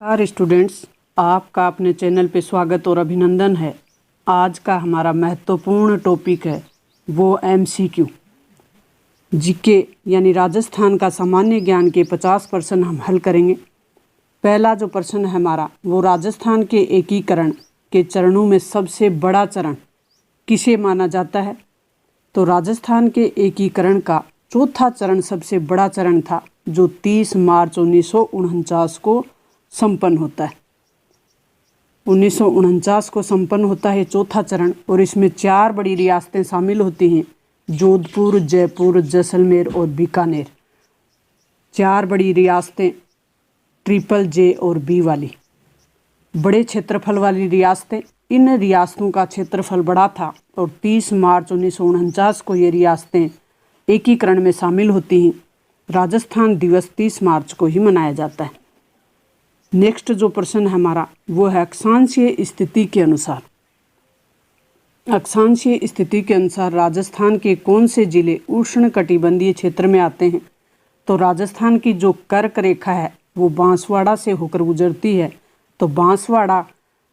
नमस्कार स्टूडेंट्स, आपका अपने चैनल पे स्वागत और अभिनंदन है। आज का हमारा महत्वपूर्ण टॉपिक है वो MCQ जीके यानी राजस्थान का सामान्य ज्ञान के 50% हम हल करेंगे। पहला जो प्रश्न है हमारा वो राजस्थान के एकीकरण के चरणों में सबसे बड़ा चरण किसे माना जाता है। तो राजस्थान के एकीकरण का चौथा चरण सबसे बड़ा चरण था जो 30 मार्च 1949 को संपन्न होता है। 1949 को संपन्न होता है चौथा चरण और इसमें 4 बड़ी रियासतें शामिल होती हैं, जोधपुर, जयपुर, जैसलमेर और बीकानेर। 4 बड़ी रियासतें ट्रिपल J और B वाली बड़े क्षेत्रफल वाली रियासतें। इन रियासतों का क्षेत्रफल बड़ा था और 30 मार्च 1949 को ये रियासतें एकीकरण में शामिल होती हैं। राजस्थान दिवस 30 मार्च को ही मनाया जाता है। नेक्स्ट जो प्रश्न है हमारा वो है अक्षांशीय स्थिति के अनुसार। अक्षांशीय स्थिति के अनुसार राजस्थान के कौन से जिले उष्णकटिबंधीय क्षेत्र में आते हैं। तो राजस्थान की जो कर्क रेखा है वो बांसवाड़ा से होकर गुजरती है, तो बांसवाड़ा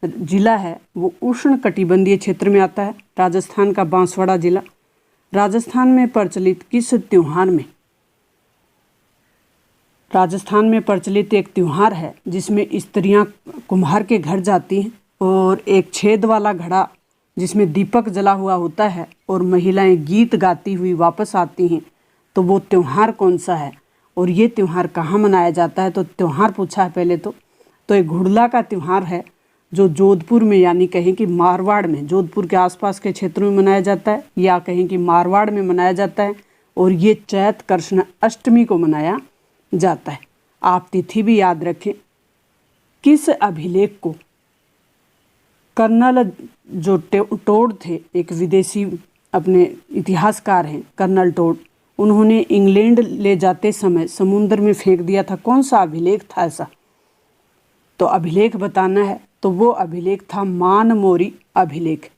जिला है वो उष्णकटिबंधीय क्षेत्र में आता है। राजस्थान का बांसवाड़ा जिला। राजस्थान में प्रचलित किस त्योहार में राजस्थान में प्रचलित एक त्यौहार है जिसमें स्त्रियां कुम्हार के घर जाती हैं और एक छेद वाला घड़ा जिसमें दीपक जला हुआ होता है और महिलाएं गीत गाती हुई वापस आती हैं। तो वो त्यौहार कौन सा है और ये त्यौहार कहाँ मनाया जाता है। तो त्यौहार पूछा है पहले तो एक घुड़ला का त्यौहार है जो जोधपुर में यानी कहें कि मारवाड़ में, जोधपुर के आसपास के क्षेत्रों में मनाया जाता है या कहें कि मारवाड़ में मनाया जाता है और ये चैत कृष्ण अष्टमी को मनाया जाता है। आप तिथि भी याद रखें। किस अभिलेख को कर्नल जो टोड थे, एक विदेशी अपने इतिहासकार हैं कर्नल टोड, उन्होंने इंग्लैंड ले जाते समय समुद्र में फेंक दिया था। कौन सा अभिलेख था ऐसा? तो अभिलेख बताना है तो वो अभिलेख था मानमोरी अभिलेख।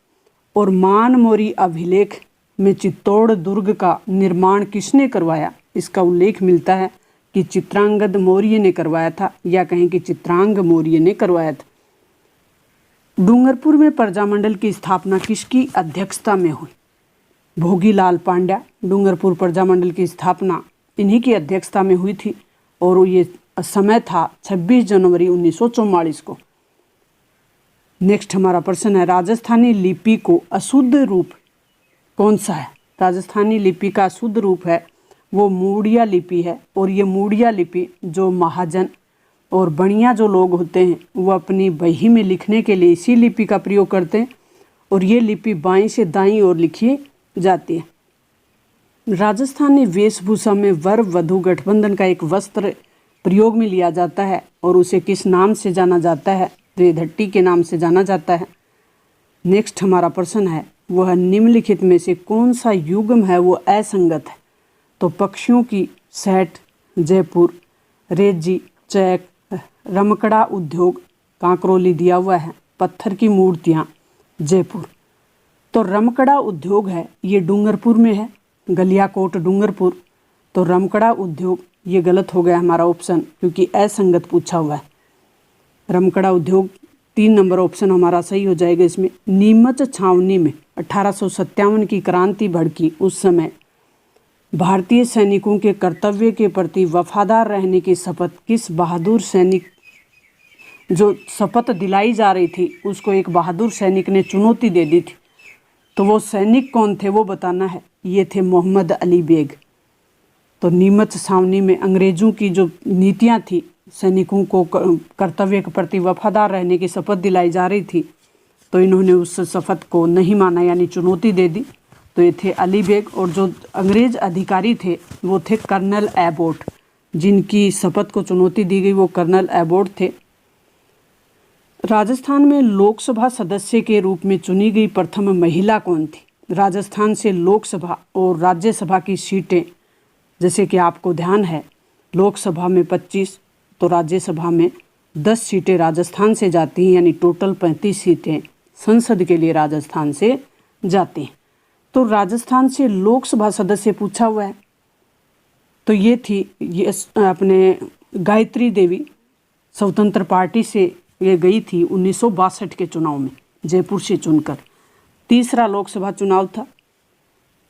और मानमोरी अभिलेख में चित्तौड़ दुर्ग का निर्माण किसने करवाया, इसका उल्लेख मिलता है कि चित्रांगद मौर्य ने करवाया था या कहें कि चित्रांग मौर्य ने करवाया था। डूंगरपुर में प्रजामंडल की स्थापना किसकी अध्यक्षता में हुई? भोगीलाल पांड्या। डूंगरपुर प्रजामंडल की स्थापना इन्हीं की अध्यक्षता में हुई थी और ये समय था 26 जनवरी 1944 को। नेक्स्ट हमारा प्रश्न है राजस्थानी लिपि को अशुद्ध रूप कौन सा है? राजस्थानी लिपि का शुद्ध रूप है वो मूड़िया लिपि है और ये मूड़िया लिपि जो महाजन और बनिया जो लोग होते हैं वो अपनी बही में लिखने के लिए इसी लिपि का प्रयोग करते हैं और ये लिपि बाईं से दाईं ओर लिखी जाती है। राजस्थानी वेशभूषा में वर वधू गठबंधन का एक वस्त्र प्रयोग में लिया जाता है और उसे किस नाम से जाना जाता है? रेधट्टी के नाम से जाना जाता है। नेक्स्ट हमारा प्रश्न है वह निम्नलिखित में से कौन सा युग्म है वो असंगत है? तो पक्षियों की सेट जयपुर, रेजी, चैक, रमकड़ा उद्योग कांकरोली दिया हुआ है, पत्थर की मूर्तियाँ जयपुर। तो रमकड़ा उद्योग है ये डूंगरपुर में है, गलियाकोट डूंगरपुर। तो रमकड़ा उद्योग ये गलत हो गया हमारा ऑप्शन क्योंकि असंगत पूछा हुआ है। रमकड़ा उद्योग 3 नंबर ऑप्शन हमारा सही हो जाएगा इसमें। नीमच छावनी में 1857 की क्रांति भड़की। उस समय भारतीय सैनिकों के कर्तव्य के प्रति वफादार रहने की शपथ किस बहादुर सैनिक जो शपथ दिलाई जा रही थी उसको एक बहादुर सैनिक ने चुनौती दे दी थी। तो वो सैनिक कौन थे वो बताना है। ये थे मोहम्मद अली बेग। तो नीमच छावनी में अंग्रेज़ों की जो नीतियां थी, सैनिकों को कर्तव्य के प्रति वफादार रहने की शपथ दिलाई जा रही थी, तो इन्होंने उस शपथ को नहीं माना यानी चुनौती दे दी। तो ये थे अली बेग और जो अंग्रेज अधिकारी थे वो थे कर्नल एबोट, जिनकी शपथ को चुनौती दी गई वो कर्नल एबोट थे। राजस्थान में लोकसभा सदस्य के रूप में चुनी गई प्रथम महिला कौन थी? राजस्थान से लोकसभा और राज्यसभा की सीटें जैसे कि आपको ध्यान है, लोकसभा में 25 तो राज्यसभा में 10 सीटें राजस्थान से जाती हैं यानी टोटल 35 सीटें संसद के लिए राजस्थान से जाती हैं। तो राजस्थान से लोकसभा सदस्य पूछा हुआ है तो ये थी ये अपने गायत्री देवी स्वतंत्र पार्टी से ये गई थी 1962 के चुनाव में, जयपुर से चुनकर। तीसरा लोकसभा चुनाव था।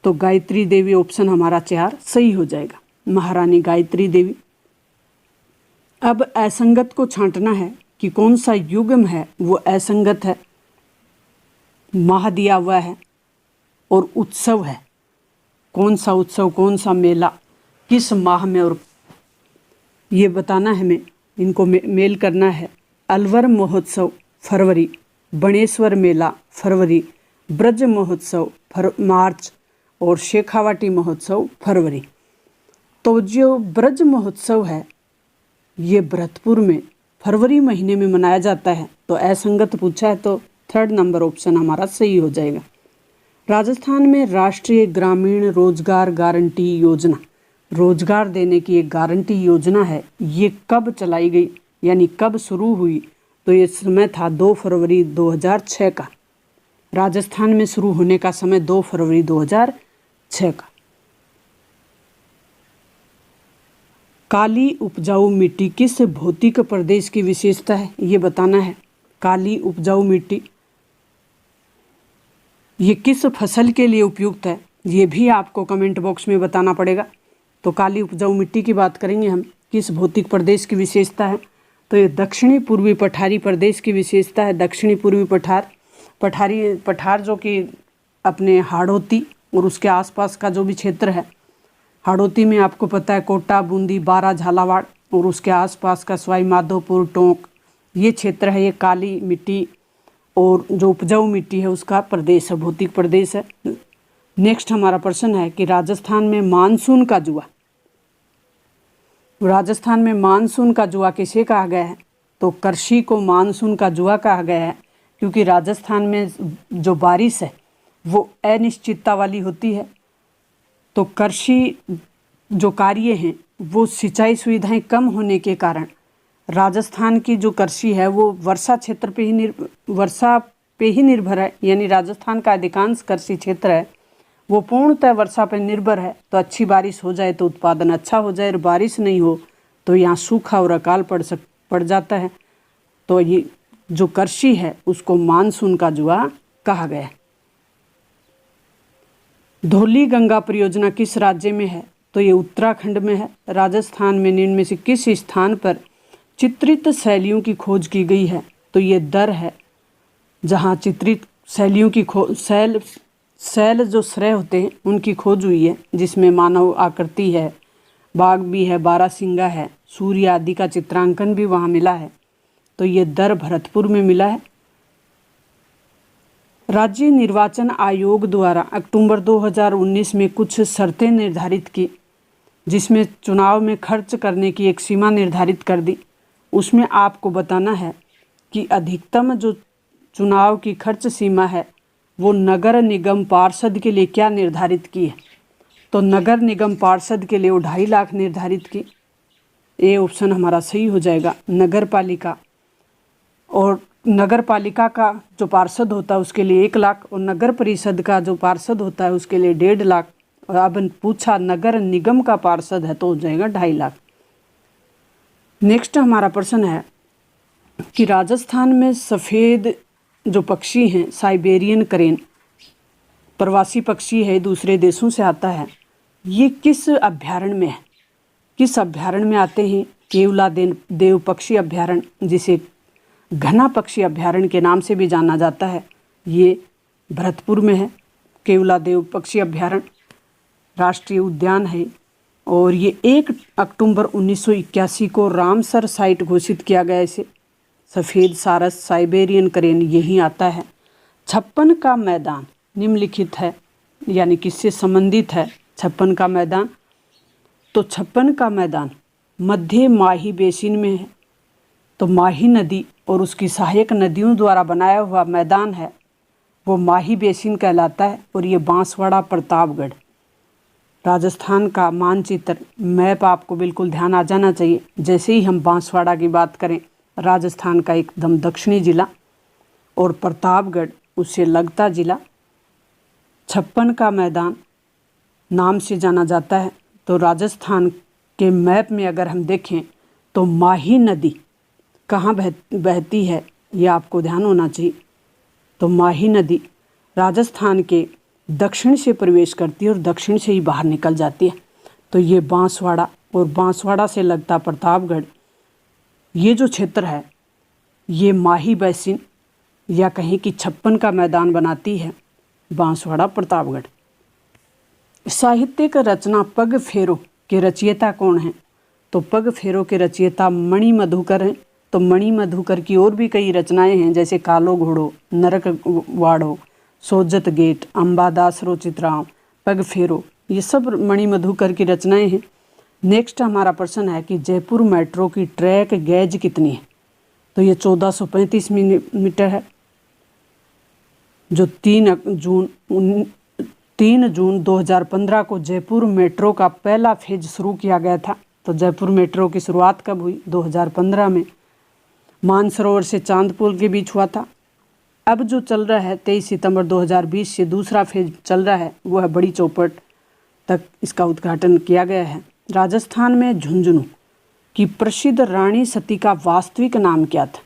तो गायत्री देवी ऑप्शन हमारा 4 सही हो जाएगा, महारानी गायत्री देवी। अब असंगत को छांटना है कि कौन सा युग्म है वो असंगत है, माह दिया हुआ है और उत्सव है। कौन सा उत्सव, कौन सा मेला, किस माह में, और ये बताना है हमें, इनको मेल करना है। अलवर महोत्सव फरवरी, बणेश्वर मेला फरवरी, ब्रज महोत्सव मार्च और शेखावाटी महोत्सव फरवरी। तो जो ब्रज महोत्सव है ये भरतपुर में फरवरी महीने में मनाया जाता है। तो असंगत पूछा है तो 3rd नंबर ऑप्शन हमारा सही हो जाएगा। राजस्थान में राष्ट्रीय ग्रामीण रोजगार गारंटी योजना, रोजगार देने की एक गारंटी योजना है, ये कब चलाई गई यानी कब शुरू हुई? तो ये समय था 2 फरवरी 2006 का। राजस्थान में शुरू होने का समय 2 फरवरी 2006 का। काली उपजाऊ मिट्टी किस भौतिक प्रदेश की विशेषता है, ये बताना है। काली उपजाऊ मिट्टी ये किस फसल के लिए उपयुक्त है, ये भी आपको कमेंट बॉक्स में बताना पड़ेगा। तो काली उपजाऊ मिट्टी की बात करेंगे हम, किस भौतिक प्रदेश की विशेषता है? तो ये दक्षिणी पूर्वी पठारी प्रदेश की विशेषता है। दक्षिणी पूर्वी पठार जो कि अपने हाड़ौती और उसके आसपास का जो भी क्षेत्र है, हाड़ौती में आपको पता है कोटा, बूंदी, बारा, झालावाड़ और उसके आसपास का सवाई माधोपुर, टोंक, ये क्षेत्र है। ये काली मिट्टी और जो उपजाऊ मिट्टी है उसका प्रदेश है, भौतिक प्रदेश है। नेक्स्ट हमारा प्रश्न है कि राजस्थान में मानसून का जुआ, राजस्थान में मानसून का जुआ किसे कहा गया है? तो कृषि को मानसून का जुआ कहा गया है, क्योंकि राजस्थान में जो बारिश है वो अनिश्चितता वाली होती है। तो कृषि जो कार्य हैं वो सिंचाई सुविधाएं कम होने के कारण राजस्थान की जो कृषि है वो वर्षा पे ही निर्भर है। यानी राजस्थान का अधिकांश कृषि क्षेत्र है वो पूर्णतः वर्षा पर निर्भर है। तो अच्छी बारिश हो जाए तो उत्पादन अच्छा हो जाए, और बारिश नहीं हो तो यहाँ सूखा और अकाल पड़ जाता है। तो ये जो कृषि है उसको मानसून का जुआ कहा गया है। धौली गंगा परियोजना किस राज्य में है? तो ये उत्तराखंड में है। राजस्थान में निम्न में से किस स्थान पर चित्रित शैलियों की खोज की गई है? तो ये दर है, जहाँ चित्रित शैलियों की शैल जो श्रेय होते हैं उनकी खोज हुई है, जिसमें मानव आकृति है, बाघ भी है, बारासिंगा है, सूर्य आदि का चित्रांकन भी वहाँ मिला है। तो ये दर भरतपुर में मिला है। राज्य निर्वाचन आयोग द्वारा अक्टूबर 2019 में कुछ शर्तें निर्धारित की, जिसमें चुनाव में खर्च करने की एक सीमा निर्धारित कर दी। उसमें आपको बताना है कि अधिकतम जो चुनाव की खर्च सीमा है वो नगर निगम पार्षद के लिए क्या निर्धारित की है? तो नगर निगम पार्षद के लिए वो 2.5 लाख निर्धारित की। ये ऑप्शन हमारा सही हो जाएगा। नगर पालिका और नगर पालिका का जो पार्षद होता है उसके लिए 1 लाख, और नगर परिषद का जो पार्षद होता है उसके लिए 1.5 लाख। और अब पूछा नगर निगम का पार्षद है तो हो जाएगा 2.5 लाख। नेक्स्ट हमारा प्रश्न है कि राजस्थान में सफ़ेद जो पक्षी हैं, साइबेरियन क्रेन, प्रवासी पक्षी है, दूसरे देशों से आता है, ये किस अभ्यारण्य में है? किस अभ्यारण्य में आते हैं? केवला देव पक्षी अभ्यारण्य, जिसे घना पक्षी अभ्यारण्य के नाम से भी जाना जाता है, ये भरतपुर में है। केवला देव पक्षी अभ्यारण्य राष्ट्रीय उद्यान है, और ये 1 अक्टूबर 1981 को रामसर साइट घोषित किया गया। इसे सफ़ेद सारस साइबेरियन क्रेन यहीं आता है। 56 का मैदान निम्नलिखित है, यानी किससे संबंधित है 56 का मैदान? तो 56 का मैदान मध्य माही बेसिन में है। तो माही नदी और उसकी सहायक नदियों द्वारा बनाया हुआ मैदान है वो माही बेसिन कहलाता है। और ये बांसवाड़ा प्रतापगढ़, राजस्थान का मानचित्र मैप आपको बिल्कुल ध्यान आ जाना चाहिए। जैसे ही हम बांसवाड़ा की बात करें, राजस्थान का एकदम दक्षिणी जिला, और प्रतापगढ़ उससे लगता जिला। 56 का मैदान नाम से जाना जाता है। तो राजस्थान के मैप में अगर हम देखें तो माही नदी कहाँ बहती है, ये आपको ध्यान होना चाहिए। तो माही नदी राजस्थान के दक्षिण से प्रवेश करती है और दक्षिण से ही बाहर निकल जाती है। तो ये बांसवाड़ा और बांसवाड़ा से लगता प्रतापगढ़, ये जो क्षेत्र है ये माही बेसिन या कहीं कि 56 का मैदान बनाती है बांसवाड़ा प्रतापगढ़। साहित्यिक रचना पग फेरो के रचयिता कौन हैं? तो पग फेरो के रचयिता मणि मधुकर हैं। तो मणि मधुकर की और भी कई रचनाएं हैं, जैसे कालो घोड़ो, नरक वाड़ो, सोजत गेट, अंबादास रो चित्राओं, पग फेरो, ये सब मणि मधुकर की रचनाएं हैं। नेक्स्ट हमारा प्रश्न है कि जयपुर मेट्रो की ट्रैक गेज कितनी है? तो ये 1435 मीटर है, जो 3 जून 2015 को जयपुर मेट्रो का पहला फेज शुरू किया गया था। तो जयपुर मेट्रो की शुरुआत कब हुई? 2015 में। मानसरोवर से चांदपुल के बीच हुआ था। अब जो चल रहा है 23 सितंबर 2020 से दूसरा फेज चल रहा है, वो है बड़ी चौपट तक इसका उद्घाटन किया गया है। राजस्थान में झुंझुनू की प्रसिद्ध रानी सती का वास्तविक नाम क्या था?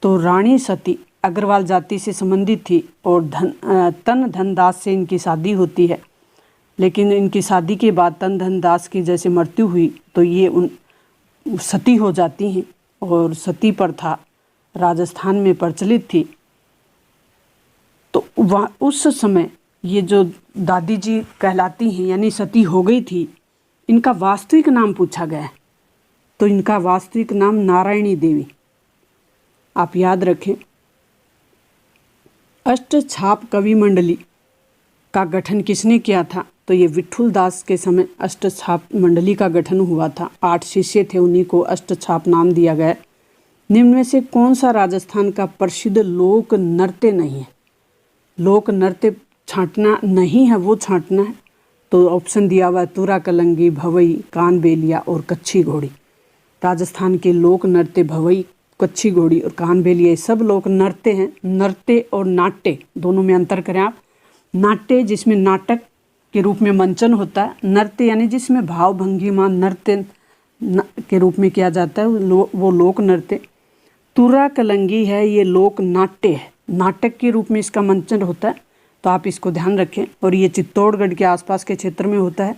तो रानी सती अग्रवाल जाति से संबंधित थी और तन धन दास से इनकी शादी होती है, लेकिन इनकी शादी के बाद तन धन दास की जैसे मृत्यु हुई तो ये सती हो जाती हैं और सती प्रथा राजस्थान में प्रचलित थी। तो वहाँ उस समय ये जो दादी जी कहलाती हैं यानी सती हो गई थी, इनका वास्तविक नाम पूछा गया है। तो इनका वास्तविक नाम नारायणी देवी, आप याद रखें। अष्टछाप कवि मंडली का गठन किसने किया था? तो ये विठुल दास के समय अष्टछाप मंडली का गठन हुआ था। 8 शिष्य थे, उन्हीं को अष्टछाप नाम दिया गया। निम्न में से कौन सा राजस्थान का प्रसिद्ध लोक नृत्य नहीं है? लोक नृत्य छांटना नहीं है, वो छांटना है। तो ऑप्शन दिया हुआ है तुरा कलंगी, भवई, कान बेलिया और कच्छी घोड़ी। राजस्थान के लोक नृत्य भवई, कच्छी घोड़ी और कान बेलिया, ये सब लोक नृत्य हैं। नृत्य और नाट्य दोनों में अंतर करें आप। नाट्य जिसमें नाटक के रूप में मंचन होता है, नृत्य यानी जिसमें भाव भंगिमा नृत्य के रूप में किया जाता है, वो लोक नृत्य। तुरा कलंगी है, ये लोक नाट्य है, नाटक के रूप में इसका मंचन होता है। तो आप इसको ध्यान रखें। और ये चित्तौड़गढ़ के आसपास के क्षेत्र में होता है।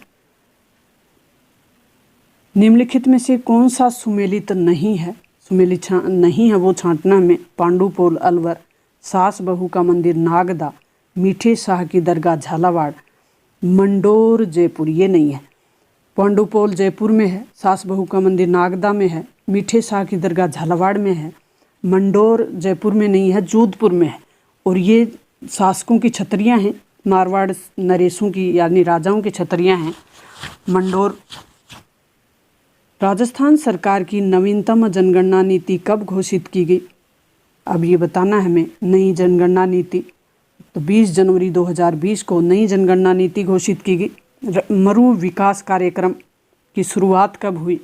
निम्नलिखित में से कौन सा सुमेलित नहीं है? सुमेलित नहीं है वो छांटना में पांडुपोल अलवर, सास बहू का मंदिर नागदा, मीठे शाह की दरगाह झालावाड़, मंडोर जयपुर, ये नहीं है। पांडुपोल जयपुर में है, सास बहू का मंदिर नागदा में है, मीठे शाह की दरगाह झालावाड़ में है, मंडोर जयपुर में नहीं है, जोधपुर में है। और ये शासकों की छतरियाँ हैं, मारवाड़ नरेशों की यानी राजाओं की छतरियाँ हैं। मंडोर। राजस्थान सरकार की नवीनतम जनगणना नीति कब घोषित की गई? अब ये बताना है हमें। नई जनगणना नीति तो 20 जनवरी 2020 को नई जनगणना नीति घोषित की गई। मरु विकास कार्यक्रम की शुरुआत कब हुई?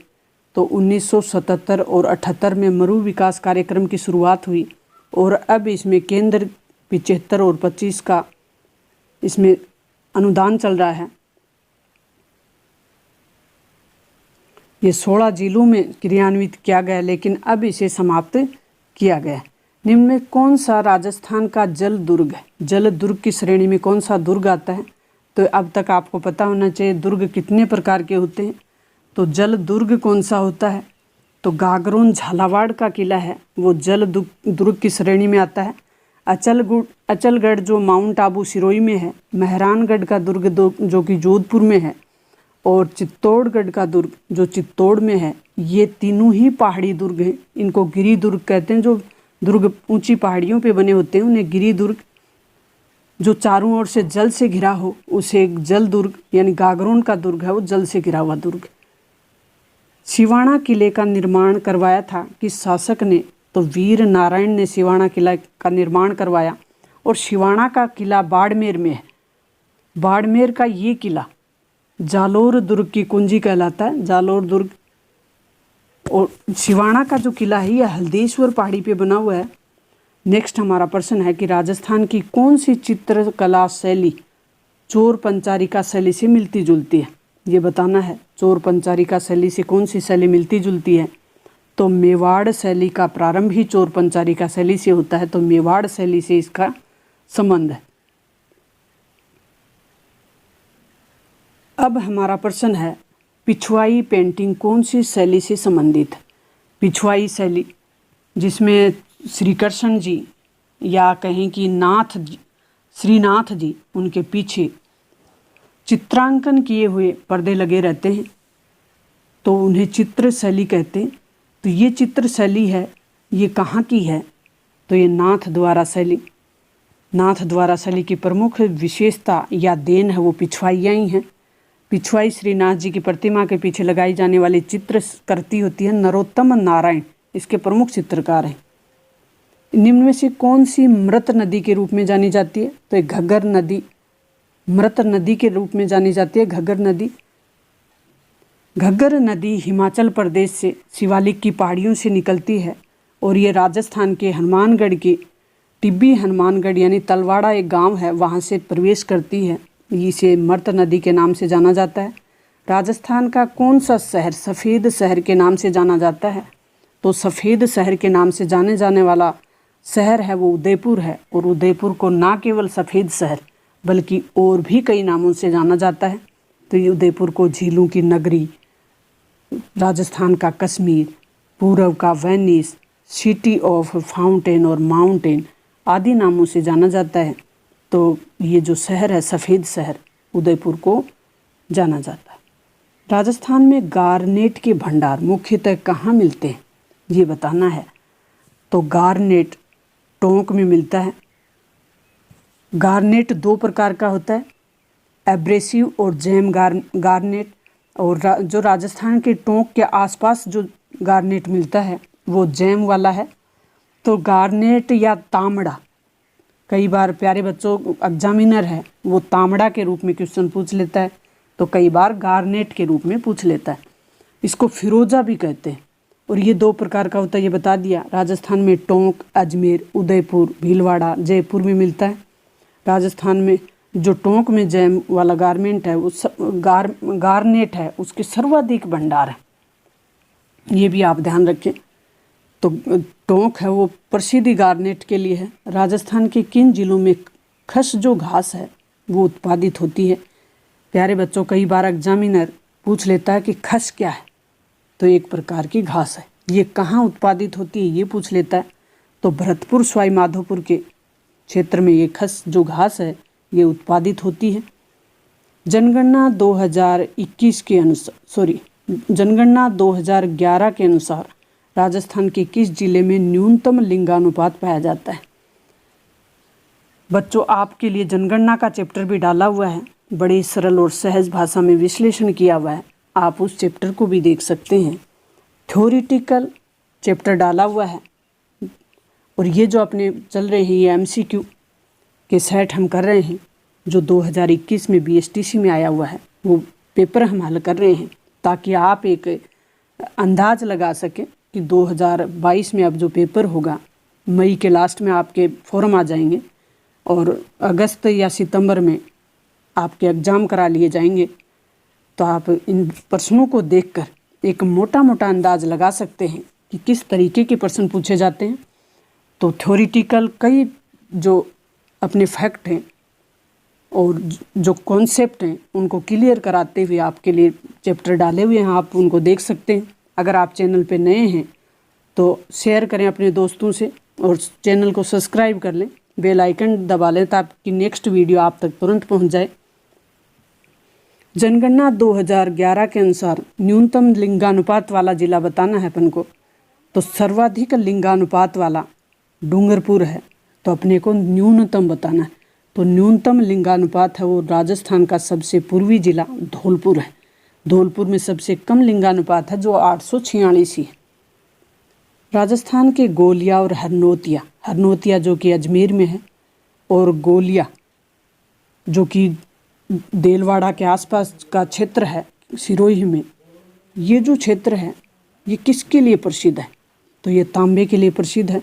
तो 1977 और 78 में मरु विकास कार्यक्रम की शुरुआत हुई और अब इसमें केंद्र 75 और 25 का इसमें अनुदान चल रहा है। ये 16 जिलों में क्रियान्वित किया गया, लेकिन अब इसे समाप्त किया गया। निम्न में कौन सा राजस्थान का जल दुर्ग है? जल दुर्ग की श्रेणी में कौन सा दुर्ग आता है? तो अब तक आपको पता होना चाहिए दुर्ग कितने प्रकार के होते हैं। तो जल दुर्ग कौन सा होता है? तो गागरोन झालावाड़ का किला है, वो जल दुर्ग की श्रेणी में आता है। अचलगढ़ जो माउंट आबू सिरोही में है, मेहरानगढ़ का दुर्ग जो कि जोधपुर में है, और चित्तौड़गढ़ का दुर्ग जो चित्तौड़ में है, ये तीनों ही पहाड़ी दुर्ग हैं। इनको गिरी दुर्ग कहते हैं। जो दुर्ग ऊंची पहाड़ियों पे बने होते हैं उन्हें गिरी दुर्ग, जो चारों ओर से जल से घिरा हो उसे जल दुर्ग यानी गागरोन का दुर्ग है, वो जल से घिरा हुआ दुर्ग। सिवाना किले का निर्माण करवाया था किस शासक ने? तो वीर नारायण ने सिवाना किला का निर्माण करवाया। और सिवाना का किला बाड़मेर में है। बाड़मेर का ये किला जालोर दुर्ग की कुंजी कहलाता है, जालोर दुर्ग। और सिवाना का जो किला है यह हल्देश्वर पहाड़ी पे बना हुआ है। नेक्स्ट हमारा प्रश्न है कि राजस्थान की कौन सी चित्रकला शैली चोर पंचारिका शैली से मिलती जुलती है? ये बताना है, चोर पंचारिका शैली से कौन सी शैली मिलती जुलती है? तो मेवाड़ शैली का प्रारंभ ही चोर पंचारी का शैली से होता है, तो मेवाड़ शैली से इसका संबंध है। अब हमारा प्रश्न है, पिछवाई पेंटिंग कौन सी शैली से संबंधित है? पिछवाई शैली जिसमें श्री कृष्ण जी या कहें कि श्रीनाथ जी उनके पीछे चित्रांकन किए हुए पर्दे लगे रहते हैं, तो उन्हें चित्र शैली कहते हैं। तो ये चित्र शैली है, ये कहाँ की है? तो ये नाथ द्वारा शैली। नाथ द्वारा शैली की प्रमुख विशेषता या देन है वो पिछवाइयाँ ही हैं। पिछवाई श्रीनाथ जी की प्रतिमा के पीछे लगाई जाने वाली चित्रकृति होती है नरोत्तम नारायण, इसके प्रमुख चित्रकार हैं। निम्न में से कौन सी मृत नदी के रूप में जानी जाती है? तो एक घग्गर नदी मृत नदी के रूप में जानी जाती है, घग्गर नदी। घग्गर नदी हिमाचल प्रदेश से शिवालिक की पहाड़ियों से निकलती है और ये राजस्थान के हनुमानगढ़ के टिब्बी हनुमानगढ़ यानी तलवाड़ा एक गांव है, वहाँ से प्रवेश करती है। इसे मृत नदी के नाम से जाना जाता है। राजस्थान का कौन सा शहर सफ़ेद शहर के नाम से जाना जाता है? तो सफ़ेद शहर के नाम से जाने जाने वाला शहर है वो उदयपुर है, और उदयपुर को ना केवल सफ़ेद शहर बल्कि और भी कई नामों से जाना जाता है। तो ये उदयपुर को झीलों की नगरी, राजस्थान का कश्मीर, पूर्व का वेनिस, सिटी ऑफ फाउंटेन और माउंटेन आदि नामों से जाना जाता है। तो ये जो शहर है सफ़ेद शहर उदयपुर को जाना जाता है। राजस्थान में गारनेट के भंडार मुख्यतः कहाँ मिलते हैं ये बताना है। तो गारनेट टोंक में मिलता है। गारनेट दो प्रकार का होता है, एब्रेसिव और जैम गारनेट। और जो राजस्थान के टोंक के आसपास जो गारनेट मिलता है वो जैम वाला है। तो गारनेट या तांबड़ा, कई बार प्यारे बच्चों एग्जामिनर है वो तांबड़ा के रूप में क्वेश्चन पूछ लेता है, तो कई बार गारनेट के रूप में पूछ लेता है। इसको फिरोजा भी कहते हैं। और ये दो प्रकार का होता है, ये बता दिया। राजस्थान में टोंक, अजमेर, उदयपुर, भीलवाड़ा, जयपुर में मिलता है। राजस्थान में जो टोंक में जैम वाला गारमेंट है वो गारनेट है, उसके सर्वाधिक भंडार है, ये भी आप ध्यान रखें। तो टोंक है वो प्रसिद्ध गारनेट के लिए है। राजस्थान के किन जिलों में खस जो घास है वो उत्पादित होती है? प्यारे बच्चों कई बार एग्जामिनर पूछ लेता है कि खस क्या है, तो एक प्रकार की घास है। ये कहाँ उत्पादित होती है ये पूछ लेता है। तो भरतपुर सवाई माधोपुर के क्षेत्र में ये खस जो घास है ये उत्पादित होती है। जनगणना 2021 के अनुसार जनगणना 2011 के अनुसार राजस्थान के किस जिले में न्यूनतम लिंगानुपात पाया जाता है? बच्चों आपके लिए जनगणना का चैप्टर भी डाला हुआ है, बड़ी सरल और सहज भाषा में विश्लेषण किया हुआ है, आप उस चैप्टर को भी देख सकते हैं। थ्योरेटिकल चैप्टर डाला हुआ है। और ये जो अपने चल रहे हैं ये MCQ के सेट हम कर रहे हैं, जो 2021 में BSTC में आया हुआ है वो पेपर हम हल कर रहे हैं, ताकि आप एक अंदाज लगा सकें कि 2022 में अब जो पेपर होगा मई के लास्ट में आपके फॉर्म आ जाएंगे और अगस्त या सितंबर में आपके एग्ज़ाम करा लिए जाएंगे। तो आप इन प्रश्नों को देखकर एक मोटा मोटा अंदाज लगा सकते हैं कि किस तरीके के प्रश्न पूछे जाते हैं। तो थ्योरेटिकल कई जो अपने फैक्ट हैं और जो कॉन्सेप्ट हैं उनको क्लियर कराते हुए आपके लिए चैप्टर डाले हुए हैं, आप उनको देख सकते हैं। अगर आप चैनल पे नए हैं तो शेयर करें अपने दोस्तों से और चैनल को सब्सक्राइब कर लें, बेल आइकन दबा लें ताकि नेक्स्ट वीडियो आप तक तुरंत पहुंच जाए। जनगणना 2011 के अनुसार न्यूनतम लिंगानुपात वाला जिला बताना है अपन को। तो सर्वाधिक लिंगानुपात वाला डूंगरपुर है, तो अपने को न्यूनतम बताना है। तो न्यूनतम लिंगानुपात है वो राजस्थान का सबसे पूर्वी जिला धौलपुर है। धौलपुर में सबसे कम लिंगानुपात है जो 846 ही है। राजस्थान के गोलिया और हरनोतिया जो कि अजमेर में है, और गोलिया जो कि देलवाड़ा के आसपास का क्षेत्र है सिरोही में, ये जो क्षेत्र है ये किसके लिए प्रसिद्ध है? तो ये तांबे के लिए प्रसिद्ध है।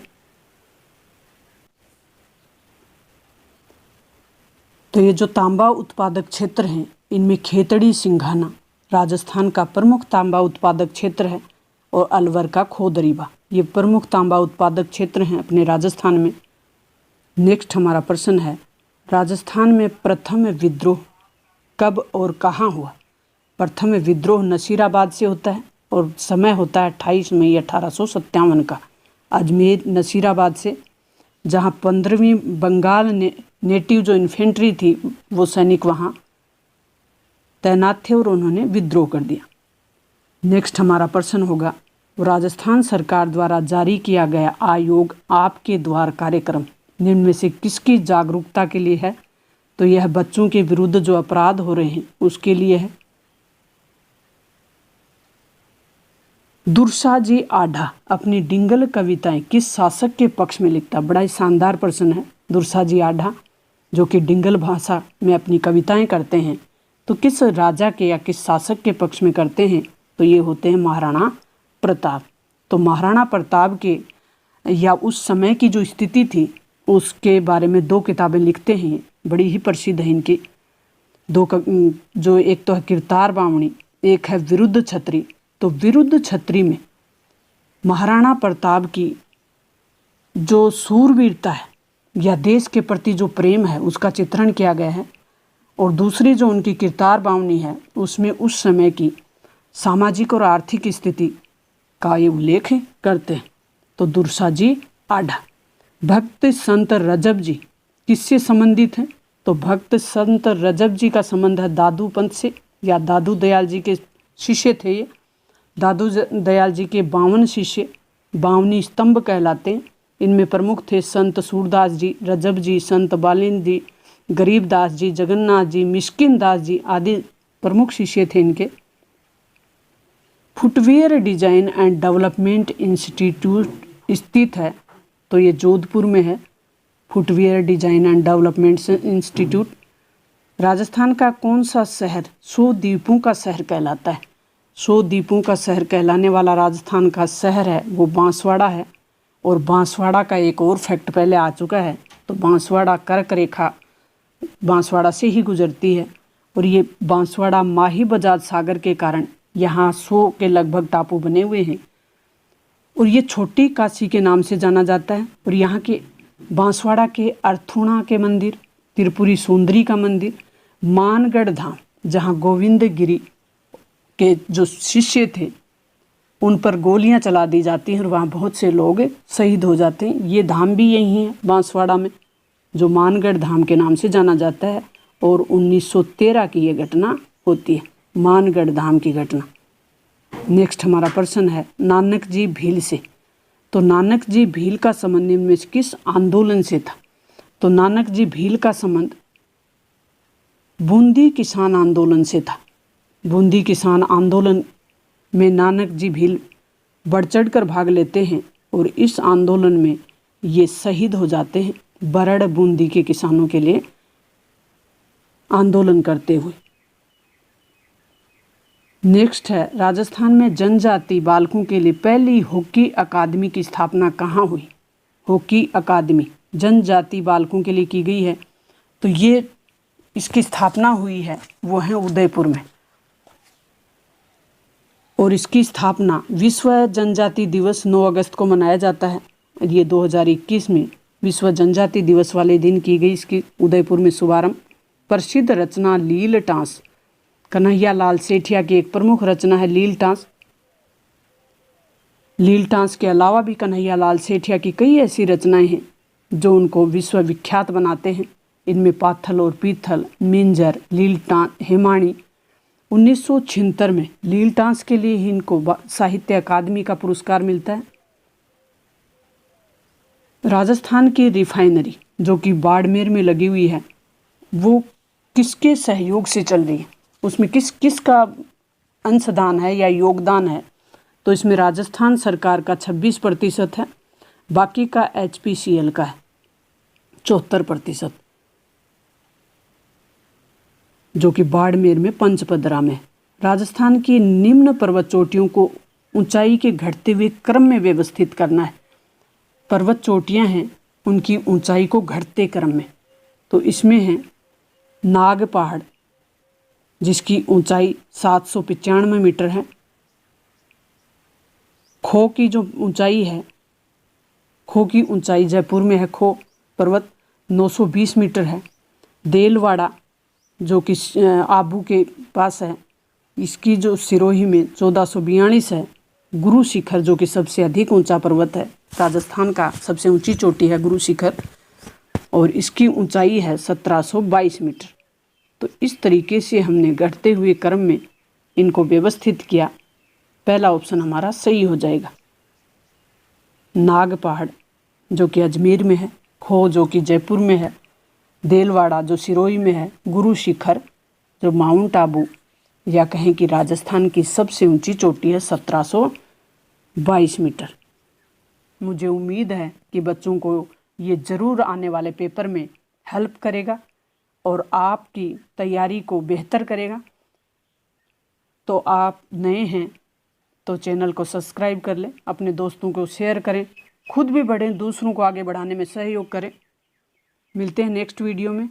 तो ये जो तांबा उत्पादक क्षेत्र हैं इनमें खेतड़ी सिंघाना राजस्थान का प्रमुख तांबा उत्पादक क्षेत्र है और अलवर का खोदरीबा। ये प्रमुख तांबा उत्पादक क्षेत्र हैं अपने राजस्थान में। नेक्स्ट हमारा प्रश्न है, राजस्थान में प्रथम विद्रोह कब और कहाँ हुआ? प्रथम विद्रोह नसीराबाद से होता है और समय होता है 28 मई 1857 का, अजमेर नसीराबाद से, जहाँ 15वीं बंगाल नेटिव जो इन्फेंट्री थी वो सैनिक वहाँ तैनात थे और उन्होंने विद्रोह कर दिया। नेक्स्ट हमारा प्रश्न होगा, राजस्थान सरकार द्वारा जारी किया गया आयोग आपके द्वार कार्यक्रम निम्न में से किसकी जागरूकता के लिए है? तो यह बच्चों के विरुद्ध जो अपराध हो रहे हैं उसके लिए है। दुर्साजी आढ़ा अपनी डिंगल कविताएं किस शासक के पक्ष में लिखता? बड़ा ही शानदार प्रश्न है। दुर्साजी आढ़ा जो कि डिंगल भाषा में अपनी कविताएं करते हैं, तो किस राजा के या किस शासक के पक्ष में करते हैं? तो ये होते हैं महाराणा प्रताप। तो महाराणा प्रताप के या उस समय की जो स्थिति थी उसके बारे में 2 किताबें लिखते हैं, बड़ी ही प्रसिद्ध है इनकी 2 जो एक तो है किरतार बावणी, एक है विरुद्ध छत्री। तो विरुद्ध छत्री में महाराणा प्रताप की जो सूरवीरता है या देश के प्रति जो प्रेम है उसका चित्रण किया गया है, और दूसरी जो उनकी किरतार बावनी है उसमें उस समय की सामाजिक और आर्थिक स्थिति का ये उल्लेख करते हैं। तो दुर्साजी आढ़ा। भक्त संत रजब जी किससे संबंधित हैं? तो भक्त संत रजब जी का संबंध है दादू पंथ से, या दादू दयाल जी के शिष्य थे ये। दादू दयाल जी के 52 शिष्य 52 स्तंभ कहलाते हैं। इनमें प्रमुख थे संत सूरदास जी, रजब जी, संत बालिन जी, गरीबदास जी, जगन्नाथ जी, मिस्किन दास जी आदि प्रमुख शिष्य थे इनके। Footwear design and development institute स्थित है, तो ये जोधपुर में है। Footwear design and development institute. Rajasthan का कौन सा शहर 100 द्वीपों का शहर कहलाता है? 100 द्वीपों का शहर कहलाने वाला राजस्थान का शहर है वो बांसवाड़ा है। और बांसवाड़ा का एक और फैक्ट पहले आ चुका है, तो बांसवाड़ा कर्क रेखा बांसवाड़ा से ही गुजरती है, और ये बांसवाड़ा माही बजाज सागर के कारण यहाँ 100 के लगभग टापू बने हुए हैं, और ये छोटी काशी के नाम से जाना जाता है। और यहाँ के बांसवाड़ा के अर्थुणा के मंदिर, त्रिपुरी सुंदरी का मंदिर, मानगढ़ धाम जहाँ गोविंद गिरी के जो शिष्य थे उन पर गोलियां चला दी जाती हैं और वहाँ बहुत से लोग शहीद हो जाते हैं। ये धाम भी यही है बांसवाड़ा में, जो मानगढ़ धाम के नाम से जाना जाता है। और 1913 की ये घटना होती है, मानगढ़ धाम की घटना। नेक्स्ट हमारा प्रश्न है, नानक जी भील से। तो नानक जी भील का संबंध निम्न में किस आंदोलन से था? तो नानक जी भील का संबंध बूंदी किसान आंदोलन से था। बूंदी किसान आंदोलन में नानक जी भील बढ़ चढ़ कर भाग लेते हैं और इस आंदोलन में ये शहीद हो जाते हैं, बरड़ बूंदी के किसानों के लिए आंदोलन करते हुए। नेक्स्ट है, राजस्थान में जनजाति बालकों के लिए पहली हॉकी अकादमी की स्थापना कहाँ हुई? हॉकी अकादमी जनजाति बालकों के लिए की गई है, तो ये इसकी स्थापना हुई है वो है उदयपुर में। और इसकी स्थापना विश्व जनजाति दिवस 9 अगस्त को मनाया जाता है। ये 2021 में विश्व जनजाति दिवस वाले दिन की गई इसकी उदयपुर में शुभारंभ। प्रसिद्ध रचना लील टांस, कन्हैया लाल सेठिया की एक प्रमुख रचना है लील टांस। लील टांस के अलावा भी कन्हैया लाल सेठिया की कई ऐसी रचनाएं हैं जो उनको विश्व विख्यात बनाते हैं। इनमें पाथल और पीथल, मिंजर, लील टांस, हेमाणी। 1976 में लील टांस के लिए ही इनको साहित्य अकादमी का पुरस्कार मिलता है। राजस्थान की रिफाइनरी जो कि बाड़मेर में लगी हुई है वो किसके सहयोग से चल रही है? उसमें किसका अंशदान है या योगदान है? तो इसमें राजस्थान सरकार का 26% है, बाकी का HPCL का है 74%, जो कि बाड़मेर में पंचपदरा में। राजस्थान की निम्न पर्वत चोटियों को ऊंचाई के घटते हुए क्रम में व्यवस्थित करना है। पर्वत चोटियां हैं उनकी ऊंचाई को घटते क्रम में, तो इसमें है नाग पहाड़ जिसकी ऊंचाई 795 मीटर है। खो की जो ऊंचाई है, खो की ऊंचाई जयपुर में है खो पर्वत 920 मीटर है। देलवाड़ा जो कि आबू के पास है, इसकी जो सिरोही में 1442 है। गुरु शिखर जो कि सबसे अधिक ऊंचा पर्वत है, राजस्थान का सबसे ऊंची चोटी है गुरु शिखर, और इसकी ऊंचाई है 1722 मीटर। तो इस तरीके से हमने घटते हुए क्रम में इनको व्यवस्थित किया। पहला ऑप्शन हमारा सही हो जाएगा। नाग पहाड़ जो कि अजमेर में है, खो जो कि जयपुर में है, देलवाड़ा जो सिरोही में है, गुरु शिखर जो माउंट आबू या कहें कि राजस्थान की सबसे ऊंची चोटी है 1722 मीटर। मुझे उम्मीद है कि बच्चों को ये ज़रूर आने वाले पेपर में हेल्प करेगा और आपकी तैयारी को बेहतर करेगा। तो आप नए हैं तो चैनल को सब्सक्राइब कर लें, अपने दोस्तों को शेयर करें, खुद भी बढ़ें, दूसरों को आगे बढ़ाने में सहयोग करें। मिलते हैं नेक्स्ट वीडियो में।